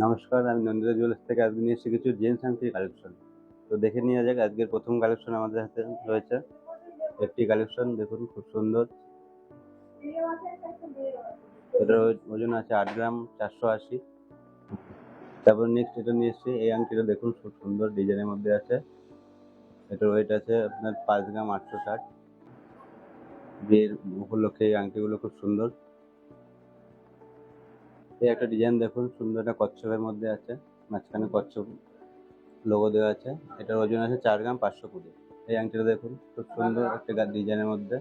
নমস্কার, আমি নন্দিতা জুয়েলার্স থেকে আজকে নিয়ে এসেছি কিছু জেন্টস আংটির কালেকশন। তো দেখে নেওয়া যাক। আজকের প্রথম কালেকশন আমাদের হাতে রয়েছে একটি কালেকশন, দেখুন খুব সুন্দর। এটার ওজন আছে 8 গ্রাম 480। তারপর নেক্সট এটা নিয়ে এসেছি, এই আংটিটা দেখুন খুব সুন্দর ডিজাইনের মধ্যে আছে। এটার ওয়েট আছে আপনার 5 গ্রাম 860। বিয়ের উপলক্ষে এই আংটিগুলো খুব সুন্দর। এই একটা ডিজাইন দেখুন, সুন্দর একটা কচ্ছপের মধ্যে আছে, মাঝখানে কচ্ছপ লোগো দেওয়া আছে। এটার ওজন আছে 4 গ্রাম 520। এই আংটিটা দেখুন খুব সুন্দর একটা ডিজাইনের মধ্যে।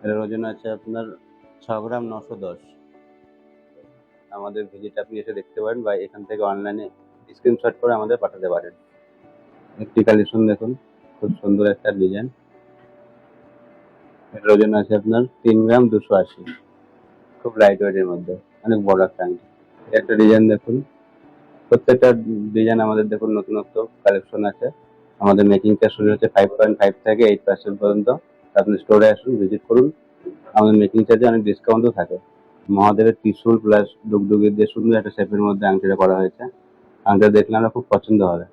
এটার ওজন আছে আপনার 6 গ্রাম 910। আমাদের ভিজিট আপনি এসে দেখতে পারেন বা এখান থেকে অনলাইনে স্ক্রিনশট করে আমাদের পাঠাতে পারেন। একটি কালেকশন দেখুন, খুব সুন্দর একটা ডিজাইন। এটার ওজন আছে আপনার 3 গ্রাম 280। খুব লাইট ওয়েটের মধ্যে, অনেক বড় একটা আংটি। একটা ডিজাইন দেখুন, প্রত্যেকটা ডিজাইন আমাদের দেখুন নতুনত্ব কালেকশন আছে। আমাদের মেকিং চার্জ শুরু হচ্ছে 5.5 থেকে 8% পর্যন্ত। আপনি স্টোরে আসুন, ভিজিট করুন। আমাদের মেকিং চার্জে অনেক ডিসকাউন্টও থাকে। মহাদেবের ত্রিশূল প্লাস ডুগডুগি দিয়ে সুন্দর একটা শেপের মধ্যে আংটিটা করা হয়েছে। আংটিটা দেখলে আমরা খুব পছন্দ হবে।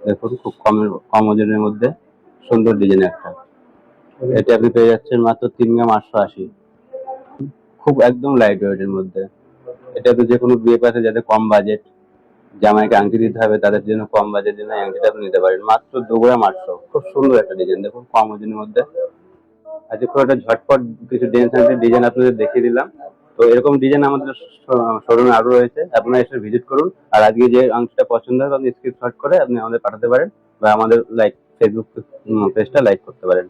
দেখুন খুব কম ওজনের মধ্যে সুন্দর ডিজাইন একটা। এটা আপনি পেয়ে যাচ্ছেন মাত্র 3 গ্রাম 880। খুব একদম লাইট ওয়েটের মধ্যে। এটা তো যে কোনো বিয়ে পাশে যাদের কম বাজেট, জামাইকে আংটি দিতে হবে, তাদের জন্য কম বাজেটের জন্য আংটিটা আপনি নিতে পারেন মাত্র 2 গ্রাম 800। খুব সুন্দর একটা ডিজাইন দেখুন, কম ওজনের মধ্যে। আজকে খুব একটা ঝটপট কিছু ডিজাইন আপনাদের দেখিয়ে দিলাম। তো এরকম ডিজাইন আমাদের শোরুমে আরো রয়েছে, আপনারা এসে ভিজিট করুন। আর আজকে যে আংটিটা পছন্দ হবে আপনি স্ক্রিনশট করে আপনি আমাদের পাঠাতে পারেন বা আমাদের ফেসবুক পেজটা লাইক করতে পারেন।